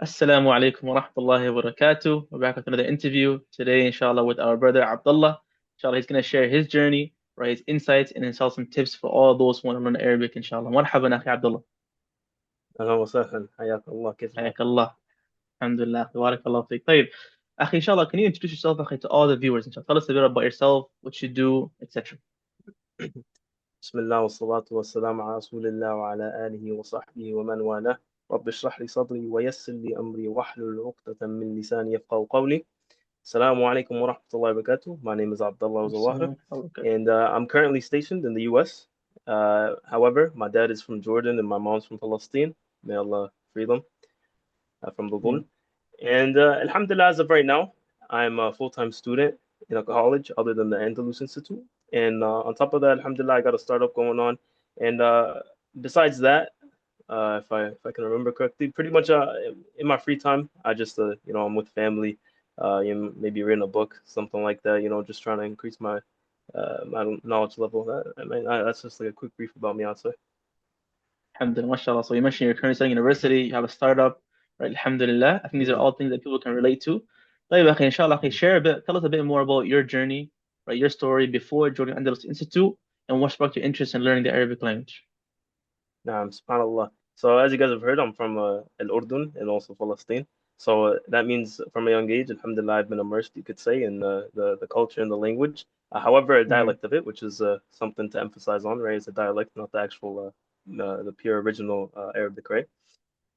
Assalamu alaikum wa rahmatullahi wa barakatuh. We're back with another interview today, inshallah, with our brother Abdullah. Inshallah, he's going to share his journey, right, his insights, and inshallah some tips for all those who want to learn Arabic, inshallah. Marhaban, akhi Abdullah. أهلا وسهلا حياك الله كيف الحال؟ حياك الله. Alhamdulillah. Barakallah fiqh. طيب. Akhi, inshallah, can you introduce yourself, akhi, to all the viewers, inshallah? Tell us a bit about yourself, what you do, etc. بسم الله والصلاة والسلام على رسول الله وعلى آله وصحبه ومن والاه رب اشرح لي صدري ويسر لي أمري واحلل عقدة من لساني يفقهوا قولي. السلام عليكم ورحمة الله وبركاته. My name is Abdullah Zawahir, Assalamu alaikum. and I'm currently stationed in the US. However, my dad is from Jordan and my mom's from Palestine. May Allah free them from the Mm. Dhulm. And Alhamdulillah, as of right now, I'm a full-time student in a college other than the Andalus Institute. And on top of that, Alhamdulillah, I got a startup going on. And besides that, if I can remember correctly, pretty much in my free time, I just I'm with family, maybe reading a book, something like that. Just trying to increase my knowledge level. That's just like a quick brief about me, I'd say. Alhamdulillah, mashallah. So you mentioned you're currently studying university, you have a startup, right? Alhamdulillah. I think these are Mhm. all things that people can relate to. طيب أخي, inshallah, أخي, share a bit, tell us a bit more about your journey, right? Your story before joining Andalus Institute and what sparked your interest in learning the Arabic language. SubhanAllah. So as you guys have heard, I'm from Al Urdun and also Palestine. So that means from a young age, Alhamdulillah, I've been immersed, you could say, in the culture and the language. However, a Mm-hmm. dialect of it, which is something to emphasize on, right? It's a dialect, not the actual, the pure original Arabic, right?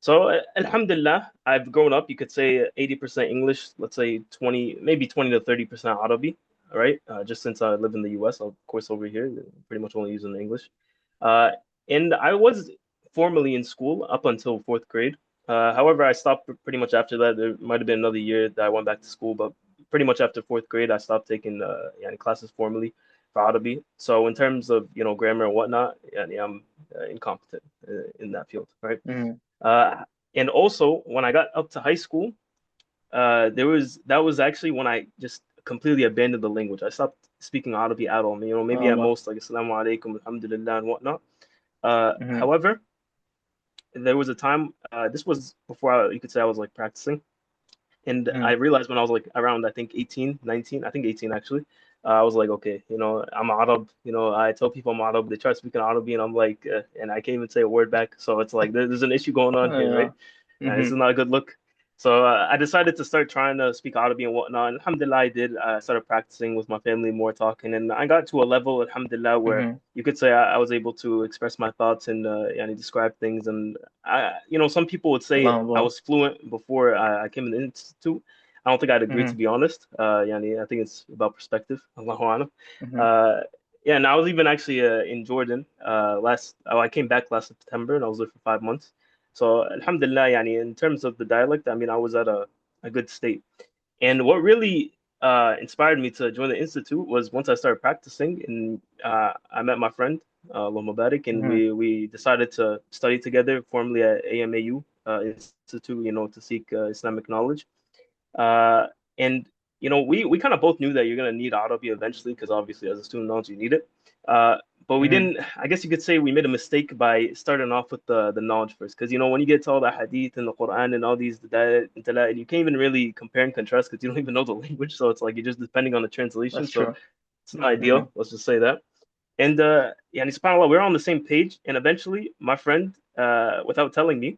So Alhamdulillah, I've grown up, you could say 80% English, let's say 20, maybe 20 to 30% Arabic, right? Just since I live in the US, of course, over here, pretty much only using English. Uh, and I was formally in school up until fourth grade. However, I stopped pretty much after that. There might have been another year that I went back to school, but pretty much after fourth grade, I stopped taking yani classes formally for Arabic. So in terms of grammar and whatnot, yani I'm incompetent in that field, right? Mm-hmm. Uh, and also when I got up to high school, that was actually when I just completely abandoned the language. I stopped speaking Arabic at all. Maybe at Allah. most like Assalamu alaikum, Alhamdulillah, and whatnot. Mm-hmm. However, there was a time. This was before you could say I was like practicing, and I Mm-hmm. realized when I was like around I think 18, 19, I think 18 actually. I was like, okay, I'm Arab. I tell people I'm Arab. They try speaking Arabic, and I'm like, and I can't even say a word back. So it's like there's an issue going on here, right? Yeah. This Mm-hmm. is not a good look. So I decided to start trying to speak Arabic and whatnot. And alhamdulillah, I did. I started practicing with my family, more talking, and I got to a level, alhamdulillah, where Mm-hmm. you could say I was able to express my thoughts and describe things. And some people would say I Allah. was fluent before I came in the institute. I don't think I'd agree, to Mm-hmm. be honest. I think it's about perspective. Allahu alam. Mm-hmm. Uh, yeah, and I was even actually in Jordan I came back last September and I was there for 5 months. So Alhamdulillah, yani, in terms of the dialect, I mean, I was at a good state. And what really inspired me to join the institute was once I started practicing, and I met my friend Allah Mubarak, and Mm-hmm. we decided to study together formally at AMAU Institute, to seek Islamic knowledge. Uh, and we kind of both knew that you're gonna need Arabic eventually, because obviously as a student knowledge you need it. But we Mm-hmm. didn't. I guess you could say we made a mistake by starting off with the knowledge first, because when you get to all the hadith and the Quran and all these dala'il, you can't even really compare and contrast because you don't even know the language. So it's like you're just depending on the translation. That's So true. it's not Mm-hmm. ideal. Let's just say that. And yeah, and subhanAllah, we're on the same page. And eventually, my friend, without telling me,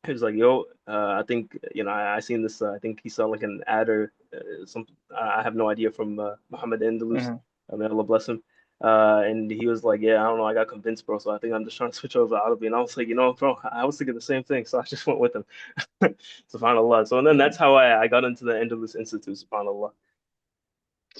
he was like, "Yo, I think I seen this. I think he saw like an ad or some. I have no idea from Muhammad Andalus. Mm-hmm. May Allah bless him. And he was like, "Yeah, I don't know. I got convinced, bro. So I think I'm just trying to switch over to Arabic." And I was like, bro, I was thinking the same thing. So I just went with him. Subhanallah. So and then that's how I got into the Andalus Institute. Subhanallah.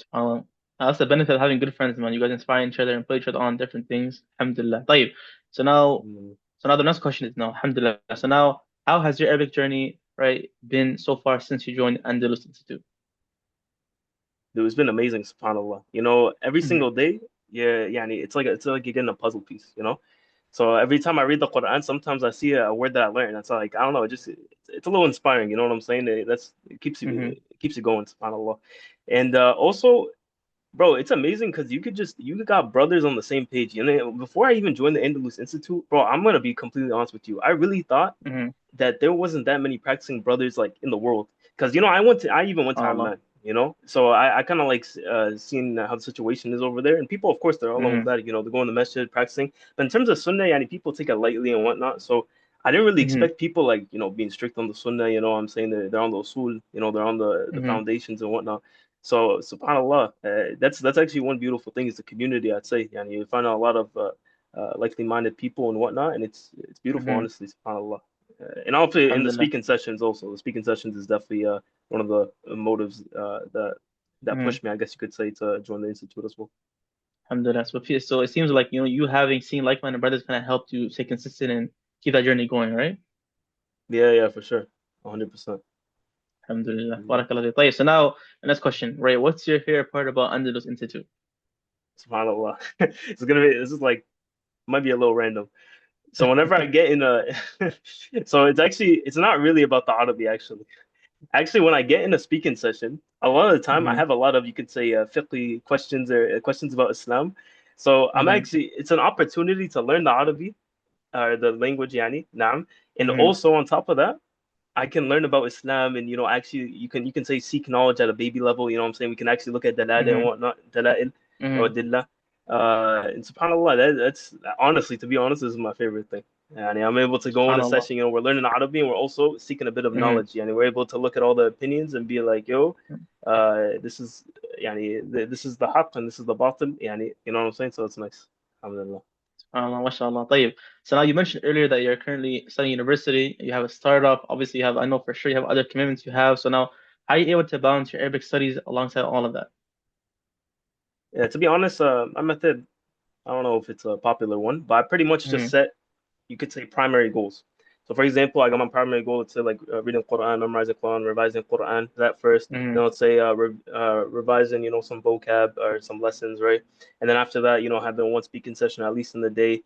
SubhanAllah. That's the benefit of having good friends, man. You guys inspire each other and put each other on different things. Alhamdulillah. طيب. So now, Mm. so now the next question is now, Alhamdulillah. So now, how has your Arabic journey, right, been so far since you joined Andalus Institute? Dude, it's been amazing, subhanAllah. Every Mm-hmm. single day, yeah, yani, it's like you're getting a puzzle piece. So every time I read the Quran, sometimes I see a word that I learned. It's like, I don't know, it's a little inspiring. You know what I'm saying? It keeps you Mm-hmm. it keeps you going, subhanAllah. And also, Bro, it's amazing because you got brothers on the same page. And then before I even joined the Andalus Institute, bro, I'm gonna be completely honest with you. I really thought Mm-hmm. that there wasn't that many practicing brothers like in the world. Because I even went to Allah. Amman, so I kind of like seeing how the situation is over there. And people, of course, they're all over Mm-hmm. that, they're going to masjid practicing. But in terms of Sunnah, yani people take it lightly and whatnot. So I didn't really Mm-hmm. expect people like being strict on the Sunnah. I'm saying they're on the usul, they're on the Mm-hmm. foundations and whatnot. So subhanallah, that's actually one beautiful thing is the community. I'd say, yani you find out a lot of likely minded people and whatnot, and it's beautiful, Mm-hmm. honestly, subhanallah. And also in the Alhamdulillah. speaking sessions, also the speaking sessions is definitely one of the motives that Mm-hmm. pushed me, I guess you could say, to join the institute as well. Alhamdulillah. So it seems like you having seen like-minded brothers kind of helped you stay consistent and keep that journey going, right? Yeah, yeah, for sure, 100%. Alhamdulillah. Barakallah. fi. طيب, so now the next question, right? What's your favorite part about Andalus Institute? Subhanallah, this is like might be a little random. So whenever I get in a, so it's not really about the Arabi actually. Actually, when I get in a speaking session, a lot of the time I Mm-hmm. have a lot of, you could say, fiqh questions or questions about Islam. So Mm-hmm. it's an opportunity to learn the Arabic, the language, yani, naam. And Mm-hmm. also on top of that, I can learn about Islam and, actually you can say seek knowledge at a baby level, you know what I'm saying? We can actually look at dalal and Mm-hmm. whatnot, dalail or Mm-hmm. dillah. And subhanAllah, that's honestly, to be honest, this is my favorite thing. And I'm able to go in a SubhanAllah. session, we're learning Arabic and we're also seeking a bit of Mm-hmm. knowledge. And we're able to look at all the opinions and be like, yo, this is this is the haqq and this is the batil. You know what I'm saying? So it's nice. Alhamdulillah. MashaAllah. طيب. So now you mentioned earlier that you're currently studying university, you have a startup, obviously you have, I know for sure you have other commitments you have. So now how are you able to balance your Arabic studies alongside all of that? Yeah, to be honest, my method, I don't know if it's a popular one, but I pretty much just Mm-hmm. set, you could say, primary goals. So, for example, I got my primary goal to like reading Quran, memorizing Quran, revising Quran, that first. Mm-hmm. Then let's say revising, some vocab or some lessons, right? And then after that, having one speaking session at least in the day,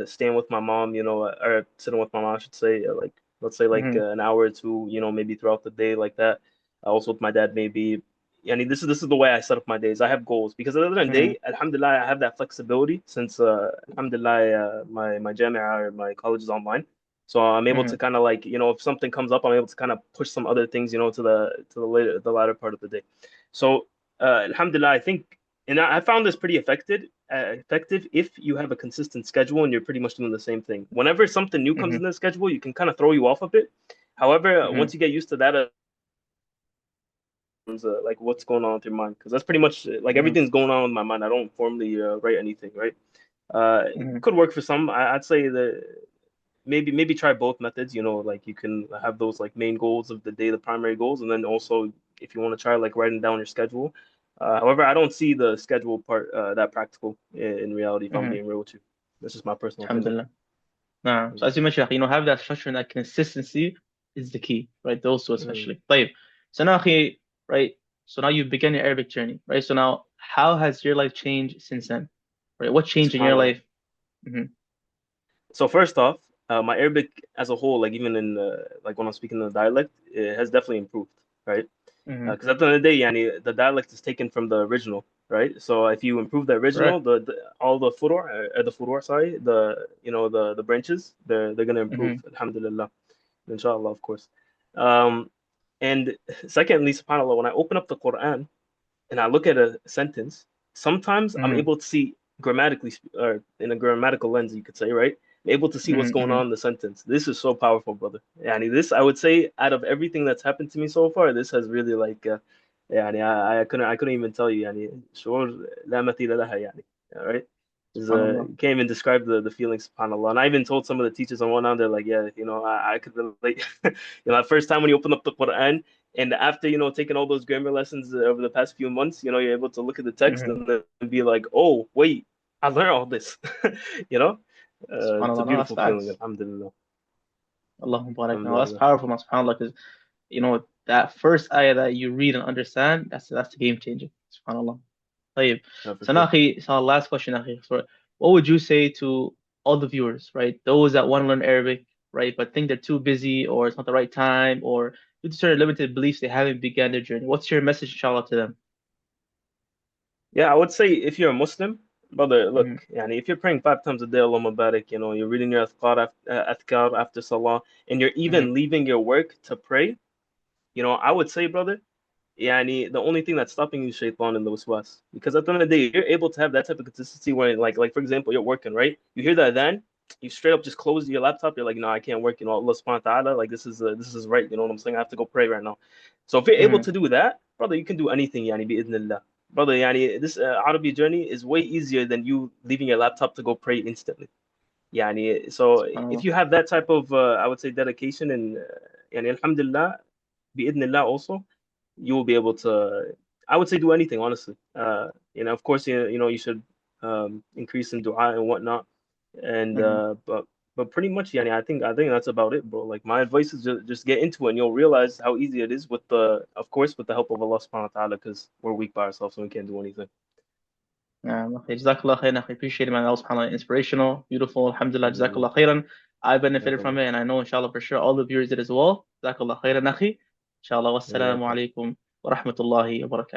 staying with my mom, or sitting with my mom, I should say, like let's say like Mm-hmm. an hour or two, maybe throughout the day, like that. Also with my dad, maybe. I mean, this is the way I set up my days. I have goals because at the end of the Mm-hmm. day, Alhamdulillah, I have that flexibility since Alhamdulillah, my jamia or my college is online, so I'm able Mm-hmm. to kind of like if something comes up, I'm able to kind of push some other things to the latter part of the day. So Alhamdulillah, I think, and I found this pretty effective if you have a consistent schedule and you're pretty much doing the same thing. Whenever something new comes Mm-hmm. in the schedule, you can kind of throw you off a bit. However, Mm-hmm. once you get used to that, like what's going on with your mind because that's pretty much like Mm-hmm. everything's going on with my mind. I don't formally write anything, right? It Mm-hmm. could work for some. I'd say that maybe try both methods. Like you can have those like main goals of the day, the primary goals, and then also if you want to try like writing down your schedule. However, I don't see the schedule part that practical in reality. If I'm Mm-hmm. being real with you, that's just my personal opinion. Alhamdulillah. Nah. So as you mentioned, have that structure and that consistency is the key, right? Those two Mm. especially. طيب. So now, akhi, right? So now you began your Arabic journey, right? So now, how has your life changed since then? Right? What changed in your Subhanallah. life? Mm-hmm. So first off, my Arabic as a whole, like even in like when I'm speaking in the dialect, it has definitely improved, right? Mm-hmm. Because at the end of the day, yani, the dialect is taken from the original, right? So if you improve the original, Correct. the all the furor, sorry, the branches, they're gonna improve. Mm-hmm. Alhamdulillah, inshallah, of course. Um, and secondly, subhanallah, when I open up the Quran and I look at a sentence, sometimes I'm Mm-hmm. able to see grammatically, or in a grammatical lens, you could say, right? I'm able to see what's going Mm-hmm. on in the sentence. This is so powerful, brother. Yani this, I would say, out of everything that's happened to me so far, this has really like, yani I couldn't even tell you, yani شعور لا مثيل لها, yani. All right. SubhanAllah. You can't even describe the feeling, subhanAllah. And I even told some of the teachers on one hand, they're like, yeah, I could relate. That first time when you open up the Quran, and after, taking all those grammar lessons over the past few months, you're able to look at the text Mm-hmm. and then be like, oh, wait, I learned all this. You know? It's a SubhanAllah. No, that's beautiful feeling, facts. alhamdulillah. Allahumma barak. No, that's Alhamdulillah. powerful, man. SubhanAllah. Because, that first ayah that you read and understand, that's the game changer. SubhanAllah. طيب. Yeah, for So now, sure. akhi, so last question, akhi. So what would you say to all the viewers, right? Those that want to learn Arabic, right, but think they're too busy or it's not the right time or due to certain limited beliefs, they haven't began their journey. What's your message, inshallah, to them? Yeah, I would say if you're a Muslim, brother, Mm-hmm. look, yani if you're praying 5 times a day, Allah Mubarak, you're reading your adhkar after salah, and you're Mm-hmm. even leaving your work to pray, I would say, brother, yani the only thing that's stopping you is shaitan and the waswas. Because at the end of the day, you're able to have that type of consistency when, like for example, you're working, right? You hear that then, you straight up just close your laptop. You're like, no, I can't work. Allah subhanahu wa ta'ala, like this is right. You know what I'm saying? I have to go pray right now. So if you're able Mm-hmm. to do that, brother, you can do anything, yani, bi-idhnillah. Brother, yani, this Arabic journey is way easier than you leaving your laptop to go pray instantly. Yani, so if SubhanAllah. you have that type of, I would say, dedication and, yani, alhamdulillah, bi-idhnillah also, you will be able to, I would say, do anything, honestly. Of course, you should increase in dua and whatnot. And Mm-hmm. but pretty much, yani, I think that's about it, bro. Like my advice is just get into it, and you'll realize how easy it is of course, with the help of Allah subhanahu wa ta'ala, because we're weak by ourselves and we can't do anything. أخي Jazakallah khairan. I appreciate it, man. That was subhanAllah inspirational, beautiful. Alhamdulillah, Mm, Jazakallah khairan. I benefited from jazakallah. it, and I know, inshallah, for sure, all the viewers did as well. Jazakallah khairan, akhi. Inshallah, wassalamu Jazakallah. alaikum wa rahmatullahi wa barakatuh.